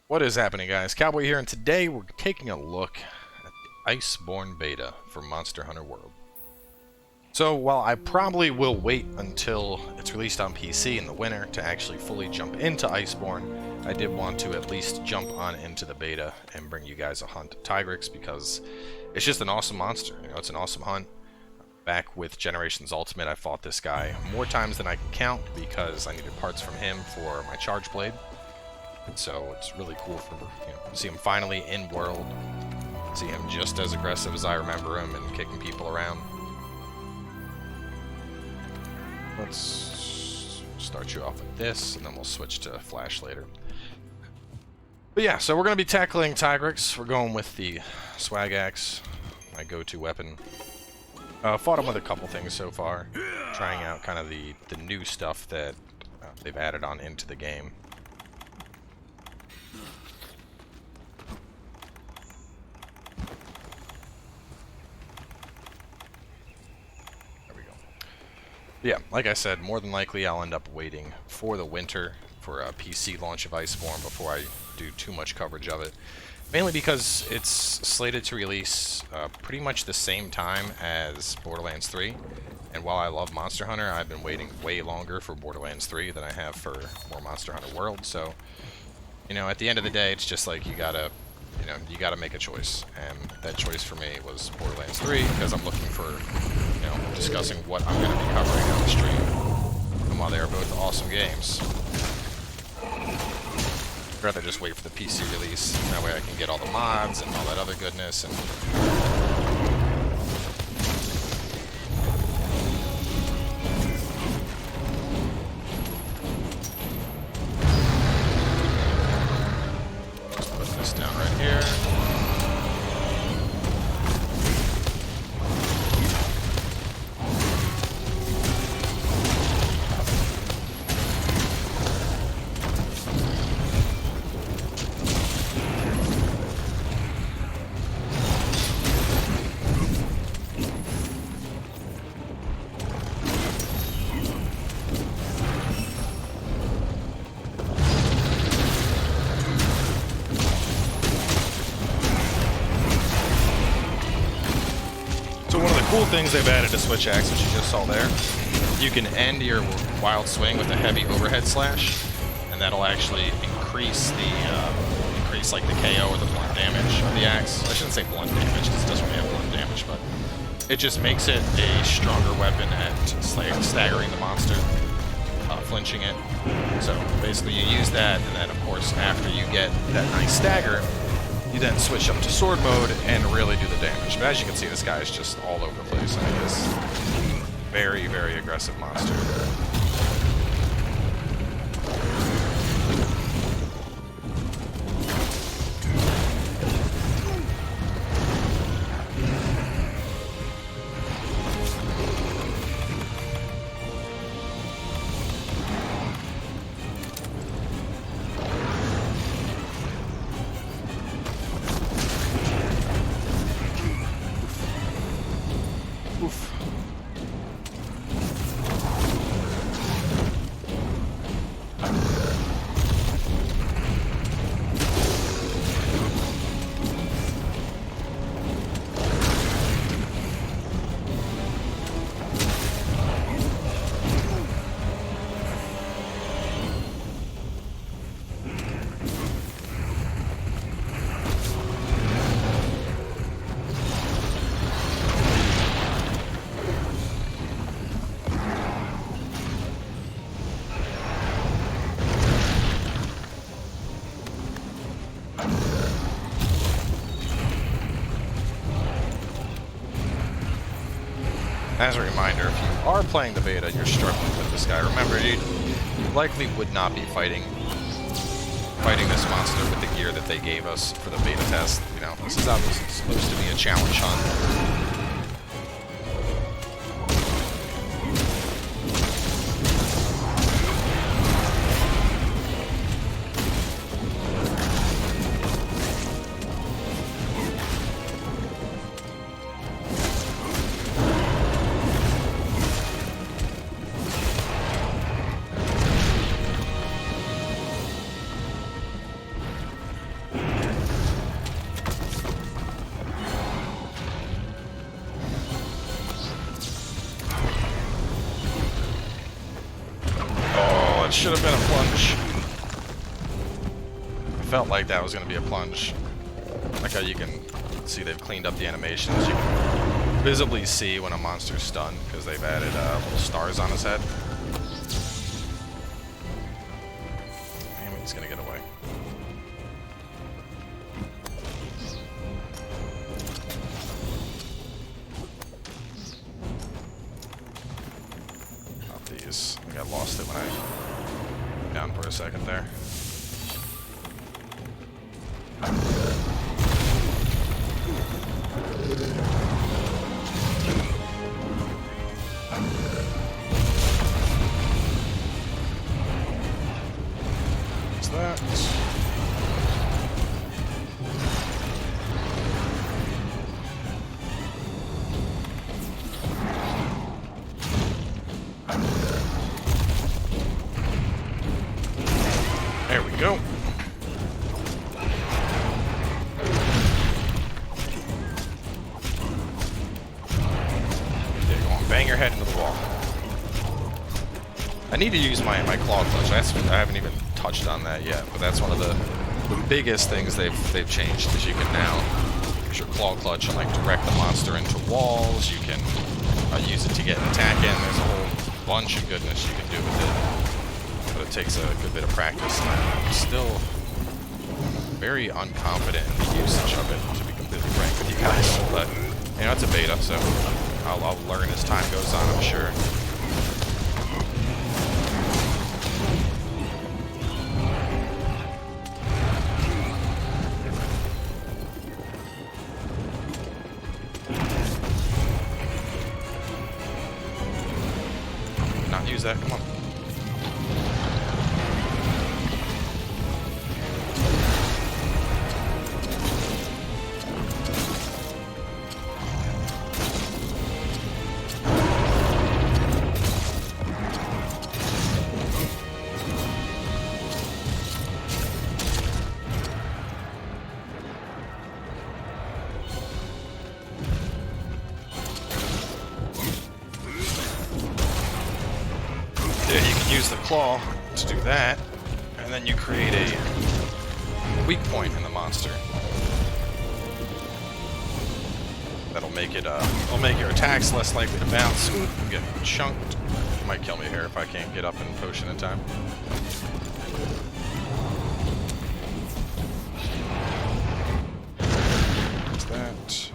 What is happening, guys? Cowboy here, and today we're taking a look at the Iceborne beta for Monster Hunter World. So, while I probably will wait until it's released on PC in the winter to actually fully jump into Iceborne, I did want to at least jump on into the beta and bring you guys a hunt of Tigrex because it's just an awesome monster. You know, it's an awesome hunt. Back with Generations Ultimate, I fought this guy more times than I can count because I needed parts from him for my charge blade. So it's really cool for see him finally in world, see him just as aggressive as I remember him and kicking people around. Let's start you off with this, and then we'll switch to Flash later. But yeah, so we're going to be tackling Tigrex. We're going with the Swag Axe, my go-to weapon. Fought him with a couple things so far, trying out kind of the new stuff that they've added on into the game. Yeah, like I said, more than likely I'll end up waiting for the winter for a PC launch of Iceborne before I do too much coverage of it. Mainly because it's slated to release pretty much the same time as Borderlands 3. And while I love Monster Hunter, I've been waiting way longer for Borderlands 3 than I have for more Monster Hunter World. So, you know, at the end of the day, it's just like you gotta make a choice. And that choice for me was Borderlands 3 because I'm looking for, discussing what I'm going to be covering on the stream. And while they are both awesome games, I'd rather just wait for the PC release. That way I can get all the mods and all that other goodness. And just put this down right here. Cool things they've added to Switch Axe, which you just saw there. You can end your wild swing with a heavy overhead slash, and that'll actually increase like the KO or the blunt damage of the axe. I shouldn't say blunt damage because it doesn't really have blunt damage, but it just makes it a stronger weapon at staggering the monster, flinching it. So basically, you use that, and then of course after you get that nice stagger, you then switch up to sword mode and really do the damage. But as you can see, this guy is just all over the place. I mean, this very, very aggressive monster. As a reminder, if you are playing the beta and you're struggling with this guy, remember you likely would not be fighting this monster with the gear that they gave us for the beta test. You know, this is obviously supposed to be a challenge hunt. should have been a plunge. I felt like that was going to be a plunge. Like how you can see they've cleaned up the animations. You can visibly see when a monster's stunned because they've added little stars on his head. Damn it, he's going to get away. Not these. I got lost it when I went down for a second there. What's that? There we go. Bang your head into the wall. I need to use my claw clutch. I haven't even touched on that yet, but that's one of the biggest things they've changed. Is you can now use your claw clutch and like direct the monster into walls. You can use it to get an attack in. There's a whole bunch of goodness you can do with it, but it takes a good bit of practice. And I'm still very unconfident in the usage of it, to be completely frank with you guys. But you know, it's a beta, so I'll learn as time goes on, I'm sure. Not use that, come on. Yeah, you can use the claw to do that, and then you create a weak point in the monster. That'll make it, it'll make your attacks less likely to bounce and get chunked. It might kill me here if I can't get up in potion in time. What's that?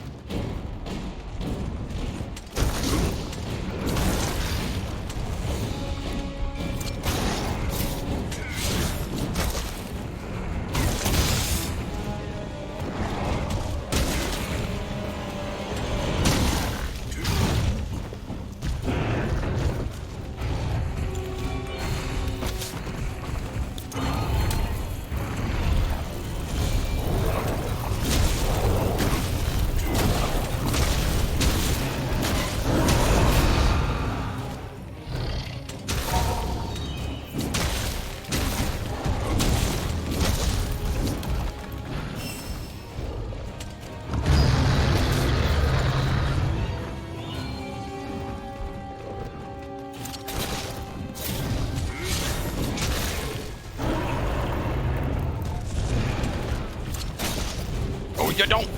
You don't.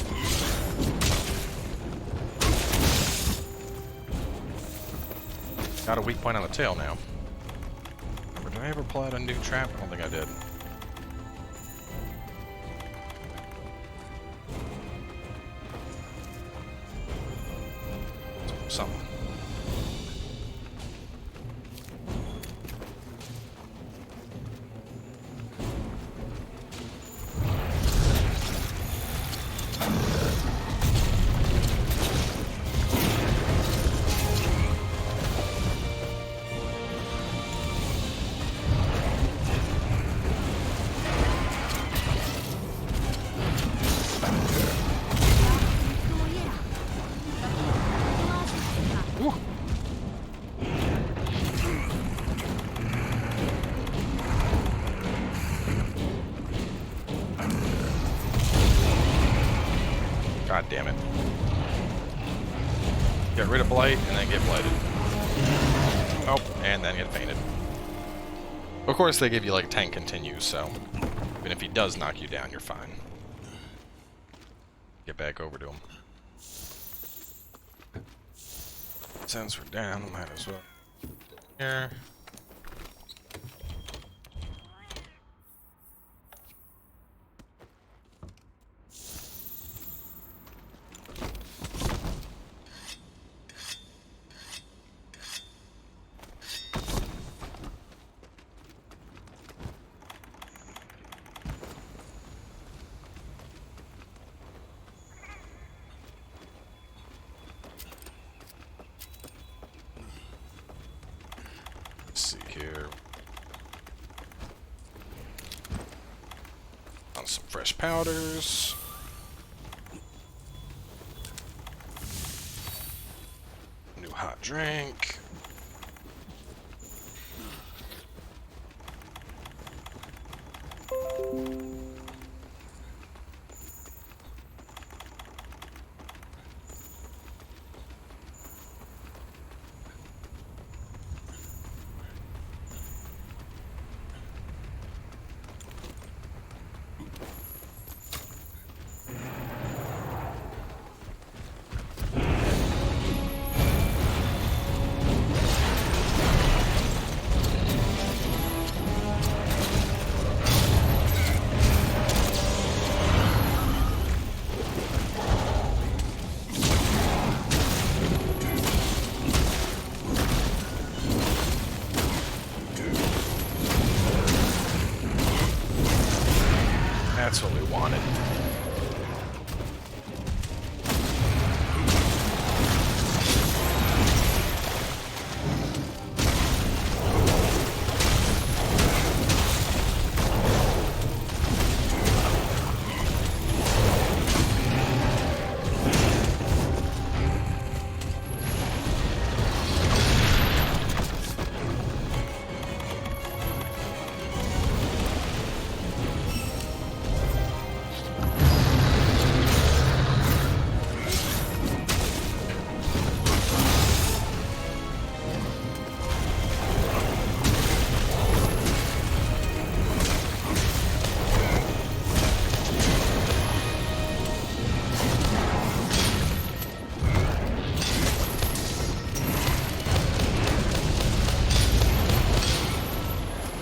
Got a weak point on the tail now. Did I ever pull out a new trap? I don't think I did. Something. God damn it. Get rid of blight and then get blighted. Oh, and then get fainted. Of course, they give you like tank continues, so even if he does knock you down, you're fine. Get back over to him. Since we're down, might as well. Here. Here on some fresh powders. New hot drink. That's what we wanted.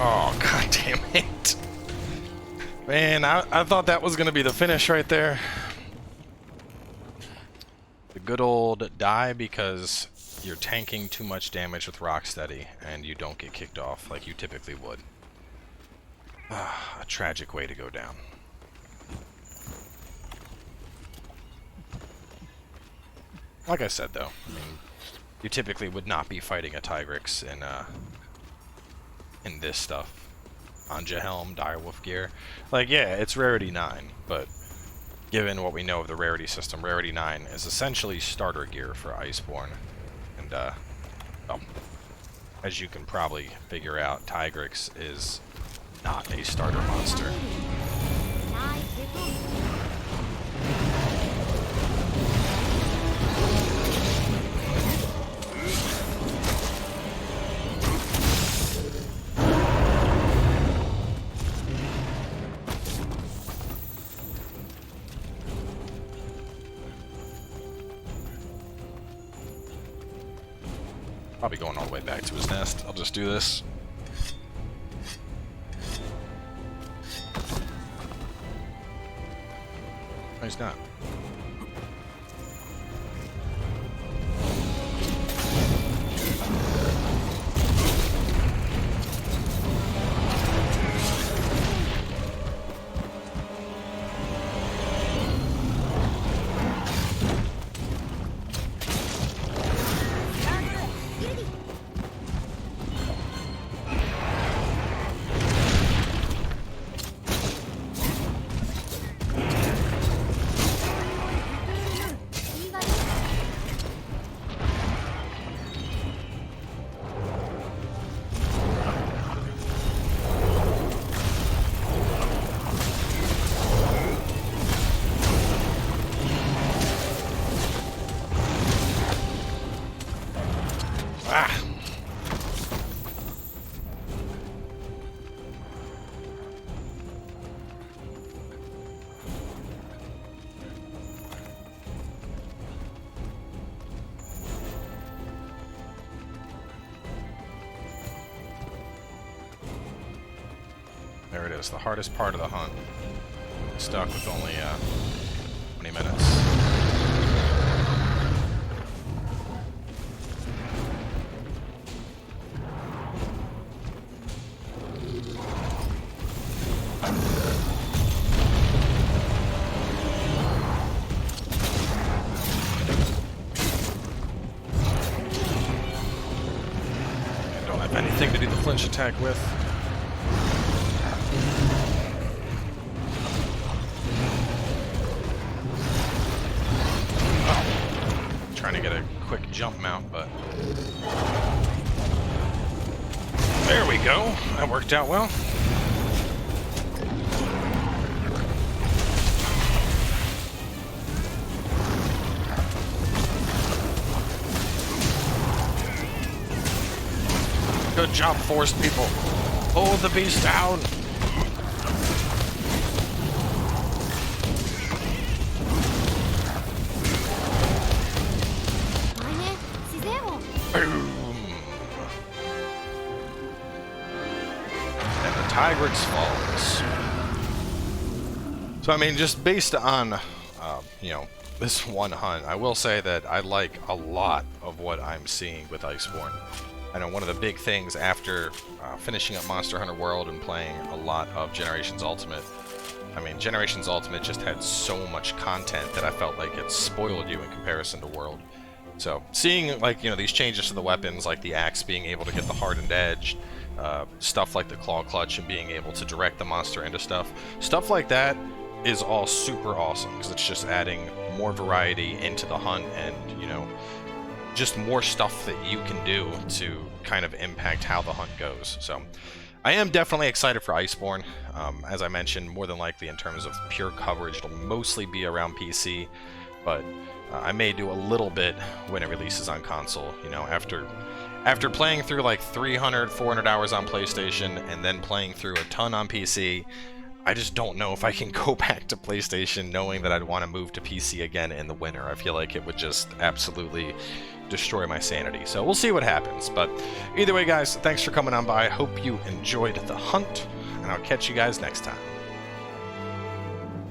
Oh, god damn it. Man, I thought that was going to be the finish right there. The good old die because you're tanking too much damage with Rocksteady and you don't get kicked off like you typically would. A tragic way to go down. Like I said though, I mean, you typically would not be fighting a Tigrex in this stuff. Anja Helm, Direwolf gear. Like, yeah, it's rarity 9, but given what we know of the rarity system, rarity 9 is essentially starter gear for Iceborne. And, well, as you can probably figure out, Tigrex is not a starter monster. Probably going all the way back to his nest. I'll just do this. No, he's not. this, the hardest part of the hunt. Stuck with only 20 minutes. Anything to do the flinch attack with. Oh. Trying to get a quick jump mount, but there we go. That worked out well. Good job, forest people. Hold the beast down. Boom. And the Tigrex falls. So I mean, just based on, you know, this one hunt, I will say that I like a lot of what I'm seeing with Iceborne. I know one of the big things after finishing up Monster Hunter World and playing a lot of Generations Ultimate, I mean, Generations Ultimate just had so much content that I felt like it spoiled you in comparison to World. So, seeing, like, you know, these changes to the weapons, like the axe being able to get the hardened edge, stuff like the claw clutch and being able to direct the monster into stuff like that is all super awesome, because it's just adding more variety into the hunt and, you know, just more stuff that you can do to kind of impact how the hunt goes. So I am definitely excited for Iceborne. As I mentioned, more than likely in terms of pure coverage, it'll mostly be around PC, but I may do a little bit when it releases on console. You know, after playing through like 300, 400 hours on PlayStation and then playing through a ton on PC, I just don't know if I can go back to PlayStation knowing that I'd want to move to PC again in the winter. I feel like it would just absolutely destroy my sanity. So we'll see what happens. But either way, guys, thanks for coming on by. I hope you enjoyed the hunt, and I'll catch you guys next time.